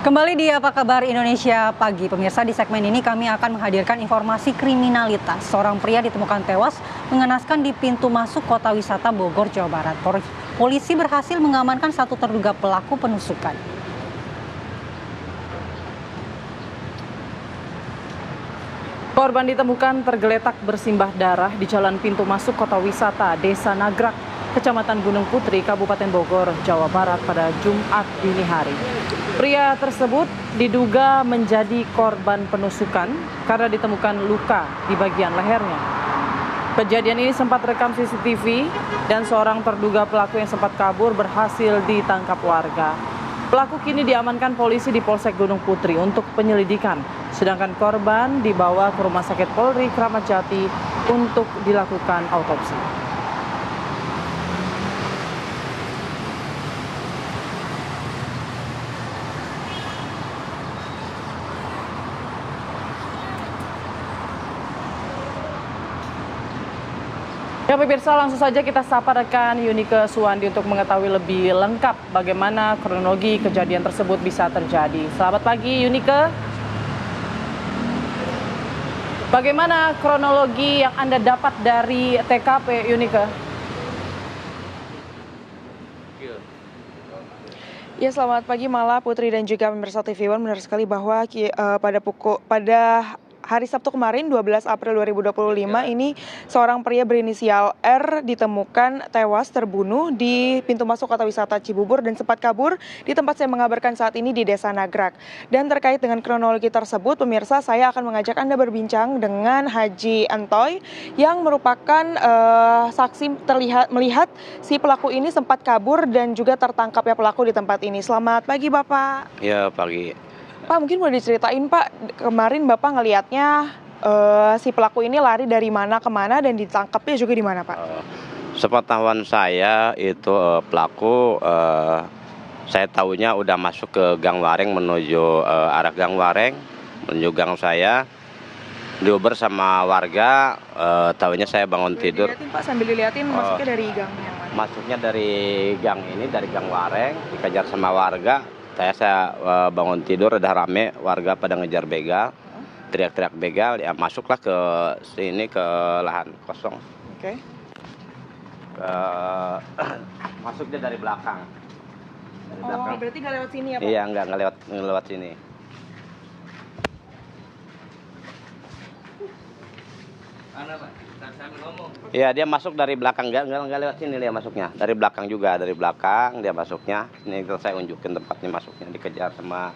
Kembali di Apa Kabar Indonesia Pagi. Pemirsa, di segmen ini kami akan menghadirkan informasi kriminalitas. Seorang pria ditemukan tewas mengenaskan di pintu masuk kota wisata Bogor, Jawa Barat. Polisi berhasil mengamankan satu terduga pelaku penusukan. Korban ditemukan tergeletak bersimbah darah di jalan pintu masuk kota wisata Desa Nagrak, Kecamatan Gunung Putri, Kabupaten Bogor, Jawa Barat pada Jumat dini hari. Pria tersebut diduga menjadi korban penusukan karena ditemukan luka di bagian lehernya. Kejadian ini sempat rekam CCTV dan seorang terduga pelaku yang sempat kabur berhasil ditangkap warga. Pelaku kini diamankan polisi di Polsek Gunung Putri untuk penyelidikan, sedangkan korban dibawa ke Rumah Sakit Polri Kramat Jati untuk dilakukan autopsi. Ya pemirsa, langsung saja kita sapa rekan Yunike Suwandi untuk mengetahui lebih lengkap bagaimana kronologi kejadian tersebut bisa terjadi. Selamat pagi Yunike. Bagaimana kronologi yang Anda dapat dari TKP, Yunike? Ya, selamat pagi Mala, Putri dan juga pemirsa TV One. Benar sekali bahwa pada hari Sabtu kemarin 12 April 2025 ini seorang pria berinisial R ditemukan tewas terbunuh di pintu masuk kota wisata Cibubur dan sempat kabur di tempat saya mengabarkan saat ini di Desa Nagrak. Dan terkait dengan kronologi tersebut, pemirsa, saya akan mengajak Anda berbincang dengan Haji Entoy yang merupakan saksi melihat si pelaku ini sempat kabur dan juga tertangkapnya pelaku di tempat ini. Selamat pagi Bapak. Ya, pagi. Pak, mungkin boleh diceritain Pak, kemarin Bapak ngelihatnya si pelaku ini lari dari mana ke mana dan ditangkapnya juga di mana Pak? Sepengetahuan saya itu pelaku saya tahunya udah masuk ke Gang Wareng menuju arah Gang Wareng menuju gang saya. Dioper sama warga, tahunya saya bangun tidur. Dilihatin Pak, sambil dilihatin masuknya dari gang yang mana? Masuknya dari gang ini, dari Gang Wareng, dikejar sama warga. Saya bangun tidur, udah rame, warga pada ngejar begal, teriak-teriak begal, ya masuklah ke sini, ke lahan kosong. Oke. Masuknya dari belakang. Dari belakang. Berarti nggak lewat sini ya Pak? Iya, nggak lewat sini. Iya, dia masuk dari belakang, nggak lewat sini dia masuknya. Dari belakang juga, dari belakang dia masuknya. Ini saya unjukin tempatnya masuknya, dikejar sama.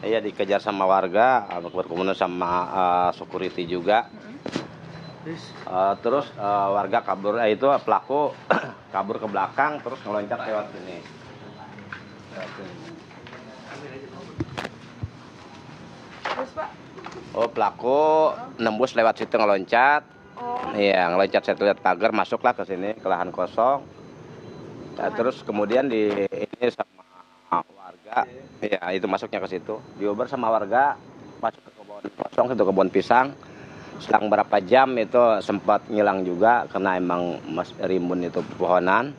Iya, dikejar sama warga, berkerumun sama security juga. Terus warga kabur, itu pelaku kabur ke belakang, terus ngeloncat lewat sini. Terus Pak? Oh, pelaku nembus lewat situ ngeloncat. Iya, ngeloncat, saya lihat pagar, masuklah ke sini, ke lahan kosong. Nah, terus kemudian ini sama warga, ya itu masuknya ke situ. Dioper sama warga, masuk ke kebun kosong, itu kebun pisang. Selang berapa jam itu sempat ngilang juga, karena emang rimbun itu pepohonan.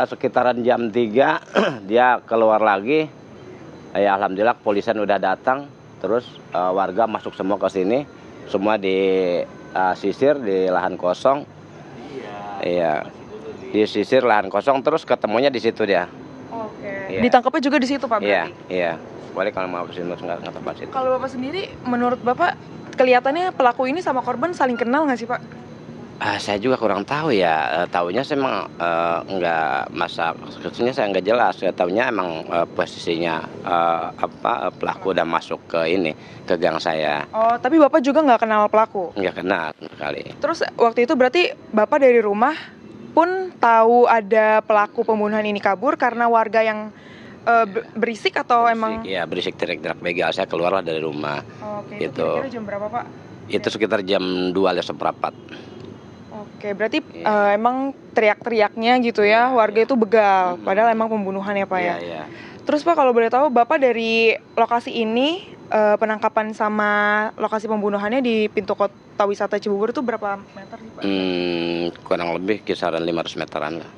Sekitaran jam 3 dia keluar lagi. Ya alhamdulillah polisian udah datang. Terus warga masuk semua ke sini, semua disisir di lahan kosong. Iya, disisir lahan kosong, terus ketemunya di situ dia. Oke. Iya. Ditangkapnya juga di situ Pak berarti? Iya. Boleh kalau mau kesini nggak tempat situ. Kalau Bapak sendiri, menurut Bapak kelihatannya pelaku ini sama korban saling kenal nggak sih Pak? Saya juga kurang tahu ya. Tahunya saya emang nggak masa khususnya saya nggak jelas. Tahunya emang posisinya pelaku udah masuk ke ini, ke gang saya. Oh, tapi Bapak juga nggak kenal pelaku? Nggak kenal sekali. Terus waktu itu berarti Bapak dari rumah pun tahu ada pelaku pembunuhan ini kabur karena warga yang berisik atau emang? Iya, berisik teriak-teriak begal. Saya keluarlah dari rumah. Oke, Gitu. itu kira-kira jam berapa Pak? Itu sekitar jam 2:15. Oke, berarti emang teriak-teriaknya gitu ya, warga itu begal, padahal emang pembunuhan ya Pak ya? Iya. Terus Pak, kalau boleh tahu Bapak dari lokasi ini, penangkapan sama lokasi pembunuhannya di pintu kota wisata Cibubur itu berapa meter sih Pak? Kurang lebih kisaran 500 meteran lah.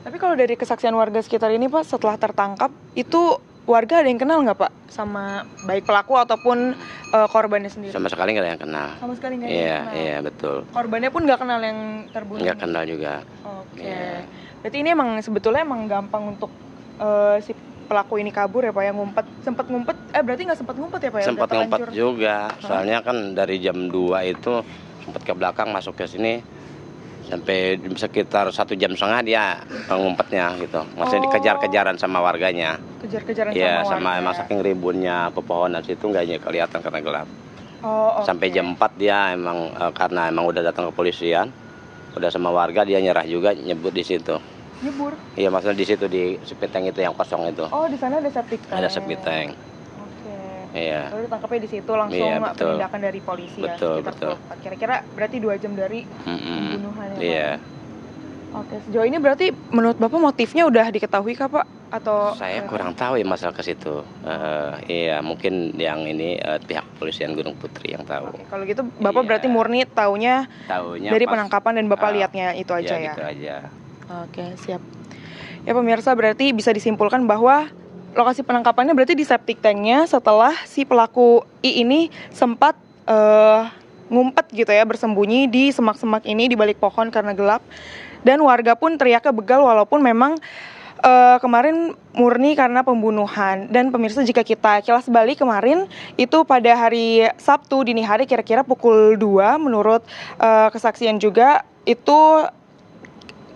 Tapi kalau dari kesaksian warga sekitar ini Pak, setelah tertangkap, itu warga ada yang kenal nggak Pak sama baik pelaku ataupun korbannya sendiri? Sama sekali nggak ada yang kenal. Sama sekali nggak ada Iya, yang kenal. iya betul. Korbannya pun nggak kenal yang terbunuh? Nggak kenal juga. Oke. Iya. Berarti ini emang sebetulnya emang gampang untuk si pelaku ini kabur ya Pak, yang sempat ngumpet, berarti nggak sempat ngumpet ya Pak ya? Sempat Udah ngumpet terlanjur. juga, soalnya kan dari jam 2 itu sempat ke belakang masuk ke sini sampai sekitar 1,5 jam dia ngumpetnya gitu. Masih dikejar-kejaran sama warganya. Kejar-kejaran Iya, sama sama warga. emang saking rimbunnya pepohonan situ nggak kelihatan karena gelap. Oh, oke. Sampai jam 4 dia emang karena emang udah datang ke polisian, udah sama warga dia nyerah juga nyebut di situ. Nyebur? Iya, maksudnya di situ di septic tank itu yang kosong itu. Oh, di sana ada septic tank. Ada septic tank. Oke. Iya. Lalu ditangkapnya di situ langsung Iya, betul. penindakan dari polisi Betul, ya. Sekitar betul. 24. Kira-kira berarti 2 jam dari pembunuhan ya Pak? Iya. Oke, sejauh ini berarti menurut Bapak motifnya udah diketahui kah Pak? Atau Saya kurang tahu ya masalah ke situ. Iya, mungkin yang ini pihak kepolisian Gunung Putri yang tahu. Oke, kalau gitu Bapak Iya. berarti murni taunya Taunya dari pas- penangkapan dan Bapak lihatnya itu aja ya? Gitu aja. Oke, siap. Ya pemirsa, berarti bisa disimpulkan bahwa lokasi penangkapannya berarti di septic tanknya setelah si pelaku I ini sempat ngumpet gitu ya, bersembunyi di semak-semak ini di balik pohon karena gelap. Dan warga pun teriaknya begal walaupun memang kemarin murni karena pembunuhan. Dan pemirsa, jika kita kilas balik kemarin itu pada hari Sabtu dini hari kira-kira pukul 2 menurut kesaksian juga itu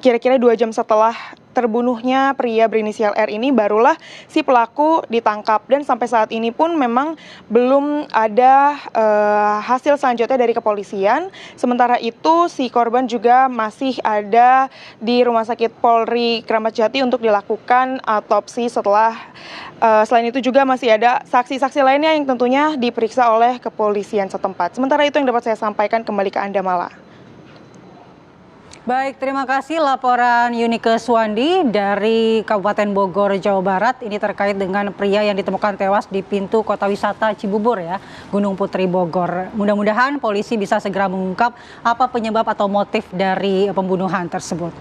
kira-kira 2 jam setelah terbunuhnya pria berinisial R ini barulah si pelaku ditangkap, dan sampai saat ini pun memang belum ada hasil selanjutnya dari kepolisian. Sementara itu si korban juga masih ada di Rumah Sakit Polri Kramat Jati untuk dilakukan autopsi. Selain itu juga masih ada saksi-saksi lainnya yang tentunya diperiksa oleh kepolisian setempat. Sementara itu yang dapat saya sampaikan, kembali ke Anda Mala. Baik, terima kasih laporan Yunike Suwandi dari Kabupaten Bogor, Jawa Barat. Ini terkait dengan pria yang ditemukan tewas di pintu kota wisata Cibubur ya, Gunung Putri Bogor. Mudah-mudahan polisi bisa segera mengungkap apa penyebab atau motif dari pembunuhan tersebut.